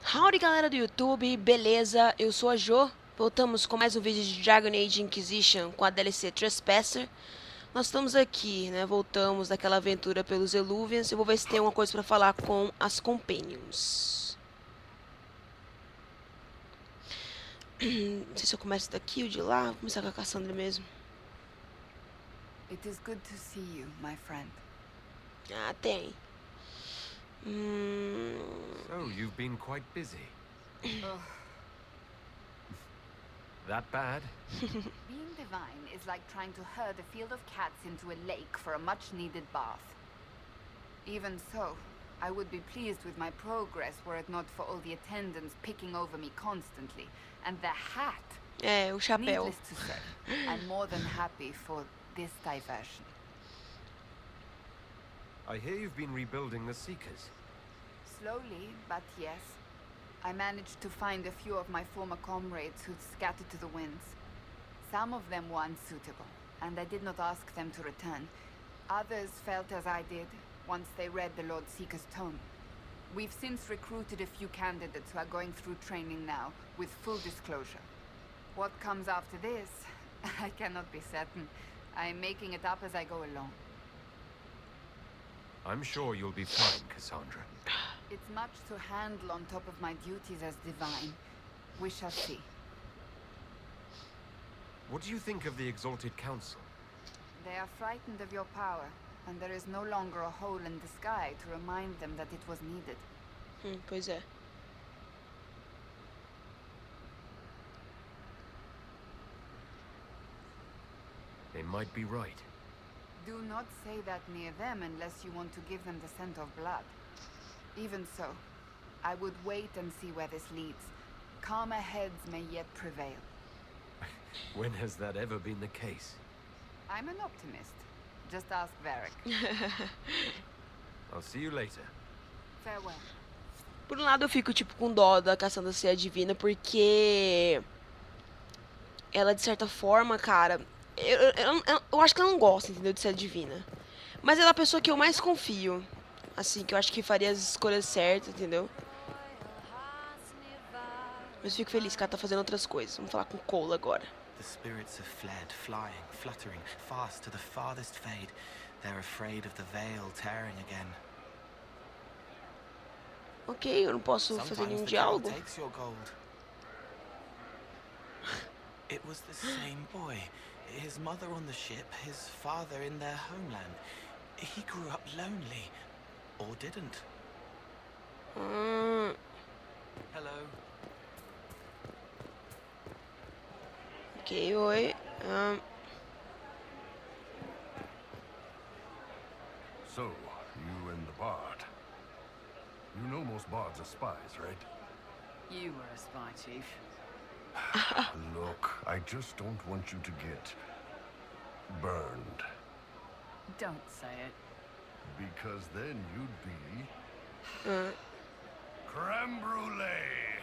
Howdy galera do YouTube, beleza? Eu sou a Jo. Voltamos com mais um vídeo de Dragon Age Inquisition com a DLC Trespasser. Nós estamos aqui, né? Voltamos daquela aventura pelos Eluvians. Eu vou ver se tem alguma coisa pra falar com as Companions. Não sei se eu começo daqui ou de lá. Vou começar com a Cassandra mesmo. It is good to see you, my friend. Ah, tem. So, you've been quite busy. Ugh. That bad? Being divine is like trying to herd a field of cats into a lake for a much-needed bath. Even so, I would be pleased with my progress were it not for all the attendants picking over me constantly. And the hat. É, o chapéu. Needless to say, I'm more than happy for this diversion. I hear you've been rebuilding the Seekers. Slowly, but yes. I managed to find a few of my former comrades who'd scattered to the winds. Some of them were unsuitable, and I did not ask them to return. Others felt as I did, once they read the Lord Seeker's tome. We've since recruited a few candidates who are going through training now, with full disclosure. What comes after this, I cannot be certain. I'm making it up as I go along. I'm sure you'll be fine, Cassandra. It's much to handle on top of my duties as divine. We shall see. What do you think of the Exalted Council? They are frightened of your power, and there is no longer a hole in the sky to remind them that it was needed. Pois é. They might be right. Do not say that near them unless you want to give them the scent of blood. Even so, I would wait and see where this leads. Calmer heads may yet prevail. When has that ever been the case? I'm an optimist. Just ask Varric. I'll see you later. Farewell. Por um lado eu fico tipo com dó da Cassandra ser a divina, porque ela de certa forma, cara, eu acho que ela não gosta, entendeu, de ser a divina. Mas ela é a pessoa que eu mais confio, assim, que eu acho que faria as escolhas certas, entendeu? Mas fico feliz que ela tá fazendo outras coisas. Vamos falar com Cole agora. The spirits have fled, flying, fluttering, fast to the farthest fade. They're afraid of the veil tearing again. Ok, eu não posso fazer Sometimes nenhum the king diálogo. takes your gold. It was the same boy. His mother on the ship, his father in their homeland. He grew up lonely. Or didn't. Hello. Ok, oi. So, you and the bard. You know most bards are spies, right? You were a spy, Chief. Look, I just don't want you to get burned. Don't say it. Because then you'd be creme brulee.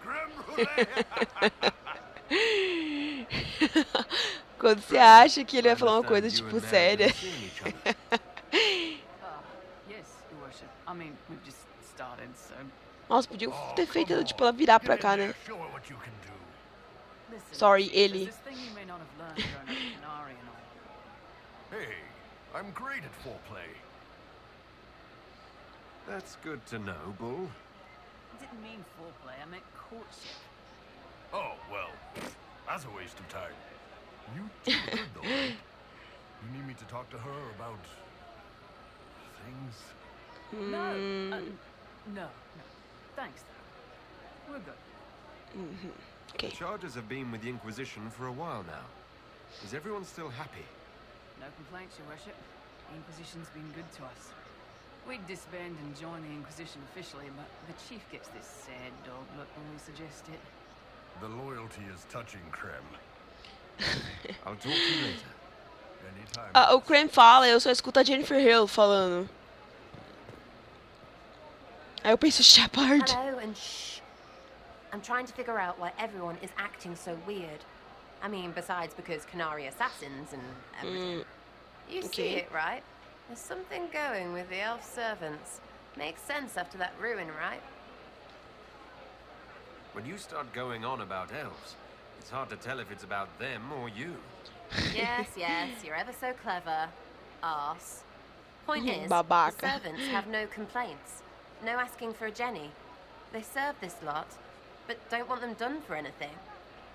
Creme brulee. Quando você acha que ele vai falar uma coisa, tipo, séria. Yes, Your Worship. I mean, we've just started, so... Nossa, podia ter feito, tipo, ela virar pra cá, né? Show her what you can do. Listen, Sorry, Chief, Ellie. there's this thing you may not have learned growing up in Canary and all. Hey, I'm great at foreplay. That's good to know, Bull. I didn't mean foreplay, I meant courtship. Oh, well, that's a waste of time. You too good, though, right? You need me to talk to her about things? No, no. Thanks, though. We're good. Ok. The charges have been with the Inquisition for a while now. Is everyone still happy? No complaints, Your Worship. The Inquisition's been good to us. We'd disband and join the Inquisition officially, but the Chief gets this sad dog look when we suggest it. The loyalty is touching, Krem. I'll talk to you later. Anytime. O Crane fala, eu só escuto a Jennifer Hill falando. Aí eu penso, Shepard. Hello, and shh. I'm trying to figure out why everyone is acting so weird. I mean, besides because Canary assassins and everything. You see okay. it, right? There's something going with the elf servants. Makes sense after that ruin, right? When you start going on about elves, it's hard to tell if it's about them or you. Yes, you're ever so clever. Arse. Point is, the Babaca. servants have no complaints. No asking for a Jenny. They serve this lot, but don't want them done for anything.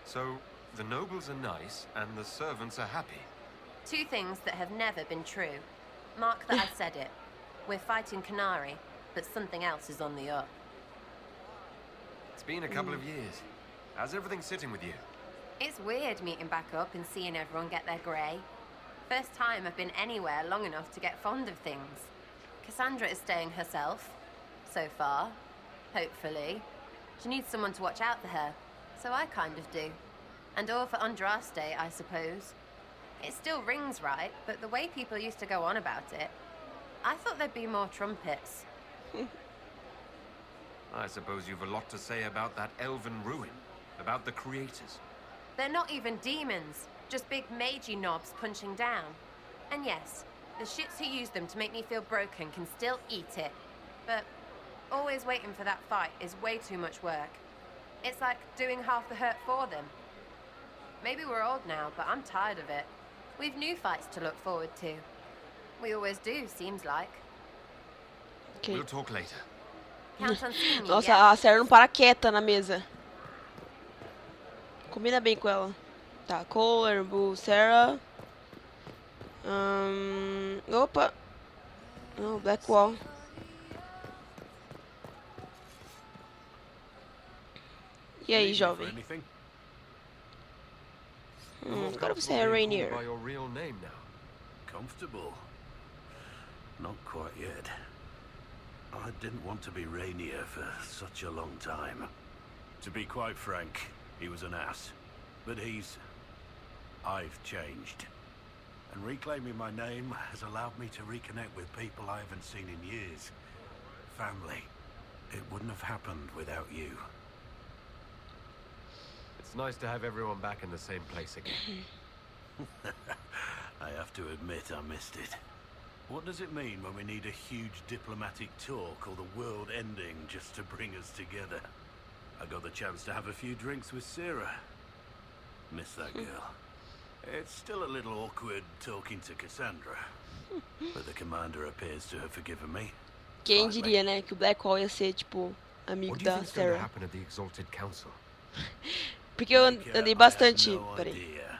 So, the nobles are nice, and the servants are happy. Two things that have never been true. Mark that I've said it. We're fighting Canary, but something else is on the up. It's been a couple of years. How's everything sitting with you? It's weird meeting back up and seeing everyone get their grey. First time I've been anywhere long enough to get fond of things. Cassandra is staying herself, so far. Hopefully. She needs someone to watch out for her, so I kind of do. And all for Andraste, I suppose. It still rings right, but the way people used to go on about it, I thought there'd be more trumpets. I suppose you've a lot to say about that elven ruin, about the creators. They're not even demons, just big magey knobs punching down. And yes, the shits who use them to make me feel broken can still eat it. But always waiting for that fight is way too much work. It's like doing half the hurt for them. Maybe we're old now, but I'm tired of it. We've new fights to look forward to. We always do, seems like. Ok. We'll talk later. Count on seeing you, Nossa, yeah? a Sarah não para quieta na mesa. Combina bem com ela. Tá, Cole, Bull, Sarah. Opa. Oh, Blackwall. E aí, jovem? Anything? Agora você é Rainier. By your real name now. Comfortable? Not quite yet. I didn't want to be Rainier for such a long time. To be quite frank, he was an ass. But I've changed. And reclaiming my name has allowed me to reconnect with people I haven't seen in years. Family. It wouldn't have happened without you. It's nice to have everyone back in the same place again. I have to admit I missed it. What does it mean when we need a huge diplomatic talk or the world ending just to bring us together? I got the chance to have a few drinks with Sarah. Miss that girl. It's still a little awkward talking to Cassandra, but the commander appears to have forgiven me. Quem diria, né, que o Blackwall ia ser, tipo, amigo What do you da think's going to Sarah. happen at the Exalted Council? Porque eu Like, andei I bastante. have no Peraí. idea.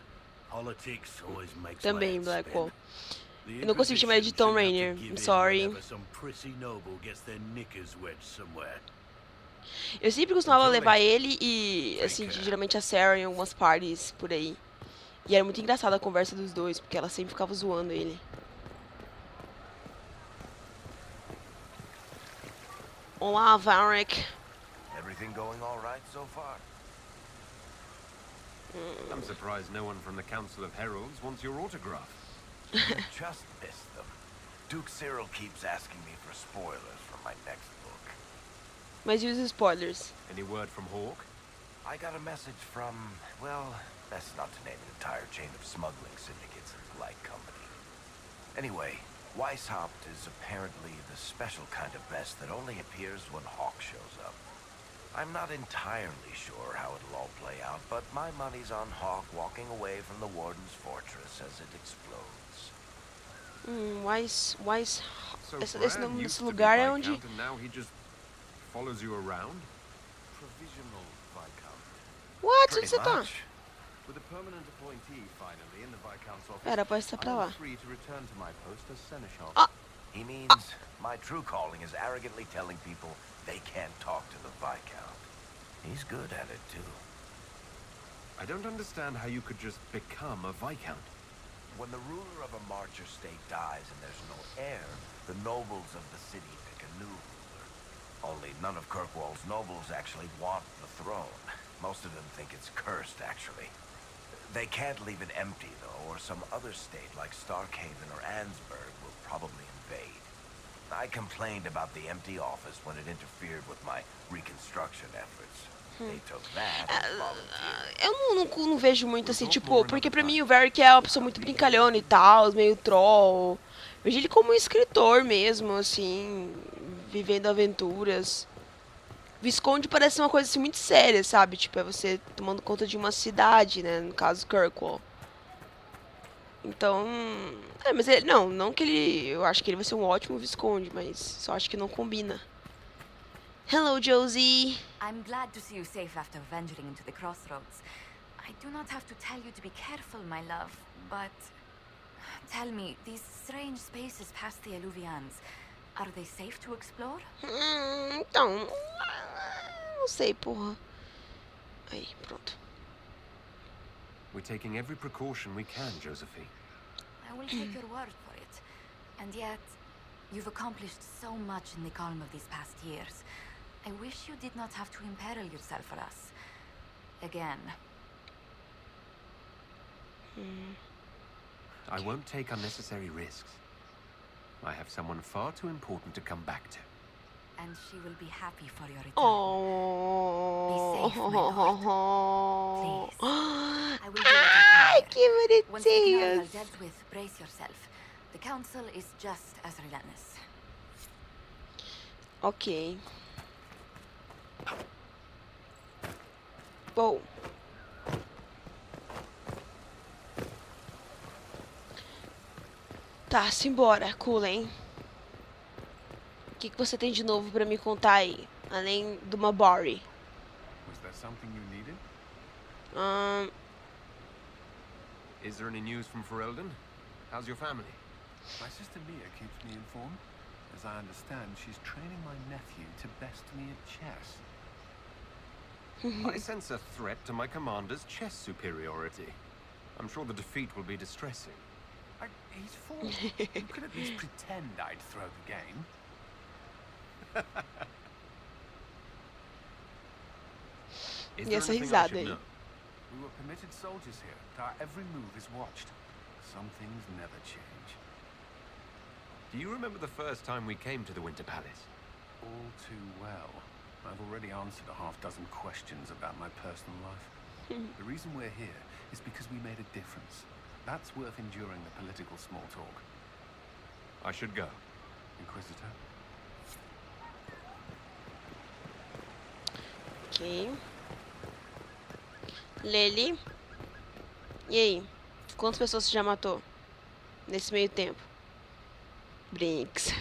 Politics always makes Também, my head Blackwall. spin. Eu não consigo chamar ele de Tom Rainier. I'm sorry. Some prissy noble gets their knickers wedged somewhere. Eu sempre costumava levar ele e, assim, geralmente a Sarah em algumas parties por aí. E era muito engraçada a conversa dos dois, porque ela sempre ficava zoando ele. Olá, Varric. Everything going all right so far? I'm surprised no one from the Council of Heralds wants your autograph. Just missed them. Duke Cyril keeps asking me for spoilers for my next book. Mas e os spoilers? Any word from Hawk? I got a message from, well, best not to name an entire chain of smuggling syndicates and polite company. Anyway, Weishaupt is apparently the special kind of best that only appears when Hawk shows up. I'm not entirely sure how it'll all play out, but my money's on Hawk walking away from the Warden's fortress as it explodes. So Esse Bran nome used desse to be lugar é onde... Viscount and now he just follows you around? Provisional Viscount. What? Onde Pretty você tá? much. With a permanent appointee finally in the Viscount's office, Era pra estar pra lá. I'm free to return to my post as Seneschal. Ah! He means my true calling is arrogantly telling people they can't talk to the Viscount. He's good at it, too. I don't understand how you could just become a Viscount. When the ruler of a Marcher state dies and there's no heir, the nobles of the city pick a new ruler. Only none of Kirkwall's nobles actually want the throne. Most of them think it's cursed, actually. They can't leave it empty, though, or some other state like Starkhaven or Ansburg will probably invade. I complained about the empty office when it interfered with my reconstruction efforts. They took that and volunteered. Eu não vejo muito assim, tipo, porque pra mim o Varric é uma pessoa muito brincalhona e tal, meio troll. Vejo ele como um escritor mesmo, assim, vivendo aventuras. Visconde parece uma coisa assim muito séria, sabe? Tipo, é você tomando conta de uma cidade, né? No caso, Kirkwall. Então, mas ele, não que ele, eu acho que ele vai ser um ótimo Visconde, mas só acho que não combina. Hello, Josie. I'm glad to see you safe after venturing into the crossroads. I do not have to tell you to be careful, my love, but tell me, these strange spaces past the Alluvians, are they safe to explore? Então, não sei, porra. Aí, pronto. We're taking every precaution we can, Josephine. I will take your word for it. And yet, you've accomplished so much in the calm of these past years. I wish you did not have to imperil yourself for us. Again. I won't take unnecessary risks. I have someone far too important to come back to. And she will be happy for your return. Oh. Be safe, my lord. Please. I will do what I Ai, can que here. Once the canal bonitinhos. is dealt with, brace yourself. The council is just as relentless. Ok. Bom. Tá, simbora, Cullen. O que você tem de novo pra me contar aí? Além do Mabari. Was there something you needed? Is there any news from Ferelden? How's your family? My sister Mia keeps me informed. As I understand, she's training my nephew to best me at chess. I sense a threat to my commander's chess superiority. I'm sure the defeat will be distressing. He's 4. You could at least pretend I'd throw the game. Is E there essa anything I risada should aí. know? We were permitted soldiers here. Our every move is watched. Some things never change. Do you remember the first time we came to the Winter Palace? All too well. I've already answered a half-dozen questions about my personal life. The reason we're here is because we made a difference. That's worth enduring the political small talk. I should go. Inquisitor? Ok. Lely. E aí? Quantas pessoas você já matou? Nesse meio tempo? Brinks.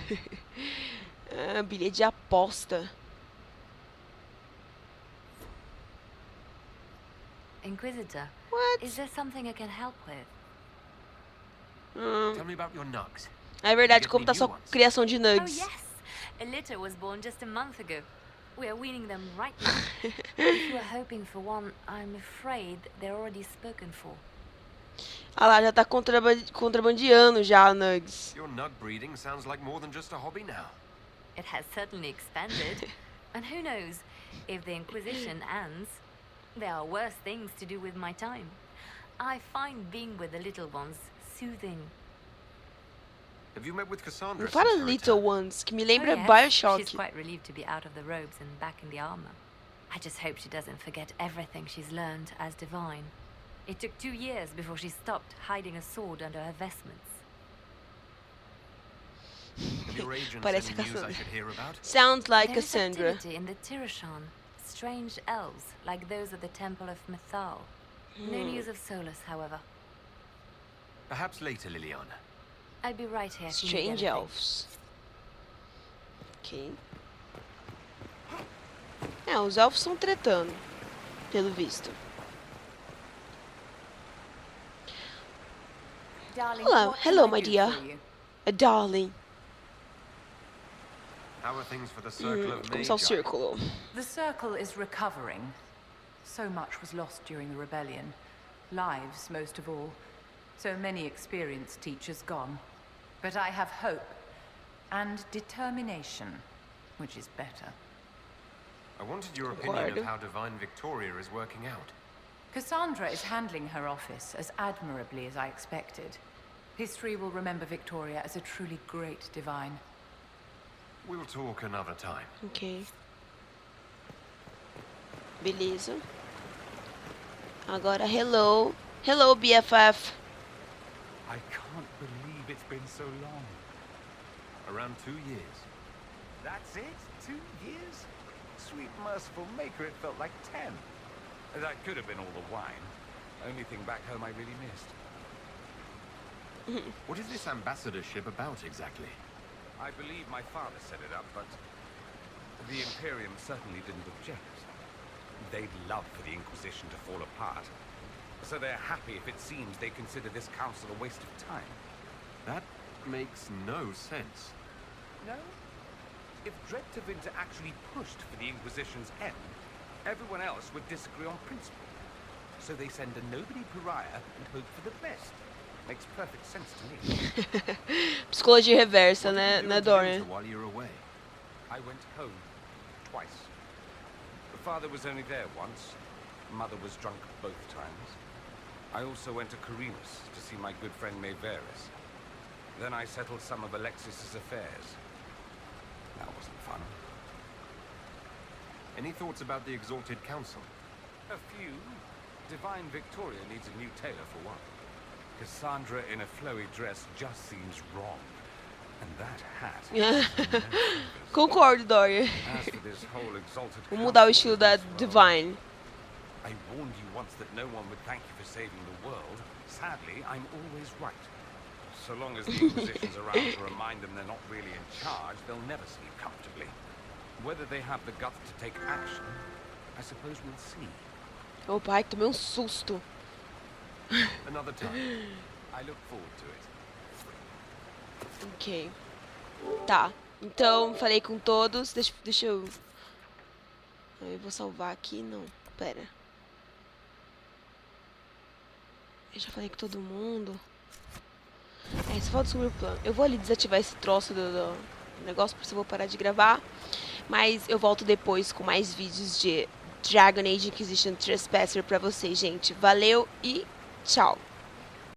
Bilhete de aposta. Inquisitor, What? is there something I can help with? Tell me about your nugs. É verdade, como tá sua criação de Oh nugs? yes, a litter was born just a month ago. We are weaning them right now. If you are hoping for one, I'm afraid they're already spoken for. Ah lá, já tá contrabandeando já, nugs. Your nug breeding sounds like more than just a hobby now. It has certainly expanded. And who knows, if the Inquisition ends, there are worse things to do with my time. I find being with the little ones soothing. Have you met with Cassandra? Não fala since her Little return? Ones, que me lembra Oh, yes. Bioshock. She's quite relieved to be out of the robes and back in the armor. I just hope she doesn't forget everything she's learned as divine. It took 2 years before she stopped hiding a sword under her vestments. Have your agents Parece any news I Cassandra. should hear about? Sounds like There is Cassandra. activity in the Tirashan. Strange elves, like those at the Temple of Mythal. No news of Solus, however. Perhaps later, Liliana. I'll be right here if you need Strange anything. Elves. Ok. Os elfos estão tretando, pelo visto. Darling, Hello, what can hello, I my do dear. for you? A darling. How are things for the Circle of Como está o Magi? círculo? The Circle is recovering. So much was lost during the rebellion. Lives, most of all. So many experienced teachers gone. But I have hope. And determination. Which is better. I wanted your opinion Word. of how Divine Victoria is working out. Cassandra is handling her office as admirably as I expected. History will remember Victoria as a truly great divine. We'll talk another time. Ok. Beleza. Agora, hello. Hello, BFF. I can't believe it's been so long. Around 2 years. That's it? 2 years? Sweet merciful maker, it felt like 10. That could have been all the wine. Only thing back home I really missed. What is this ambassadorship about exactly? I believe my father set it up, but the Imperium certainly didn't object. They'd love for the Inquisition to fall apart. So they're happy if it seems they consider this council a waste of time. That makes no sense. No? If Dredtavinta actually pushed for the Inquisition's end, everyone else would disagree on principle. So they send a nobody pariah and hope for the best. Makes perfect sense to me. Psicologia reversa, né, What did you né, do Dorian? while you were away? I went home twice. Father was only there once. Mother was drunk both times. I also went to Carinas to see my good friend Mayveris. Then I settled some of Alexis's affairs. That wasn't fun. Any thoughts about the Exalted Council? A few. Divine Victoria needs a new tailor for one. Cassandra in a flowy dress just seems wrong. And that hat. Concordo, Dorian. As for this whole Exalted Vou mudar o Council estilo da business, well, Divine. I warned you once that no one would thank you for saving the world. Sadly, I'm always right. So long as the Inquisition's around to remind them they're not really in charge, they'll never sleep comfortably. Whether they have the guts to take action, I suppose we'll see. Opa, ai, tomei susto. Another time. I look forward to it. Ok. Tá. Então, falei com todos. Deixa eu... Eu vou salvar aqui. Não, pera. Eu já falei com todo mundo. Só falta descobrir o plano. Eu vou ali desativar esse troço do negócio, por isso eu vou parar de gravar. Mas eu volto depois com mais vídeos de Dragon Age Inquisition Trespasser pra vocês, gente. Valeu e tchau!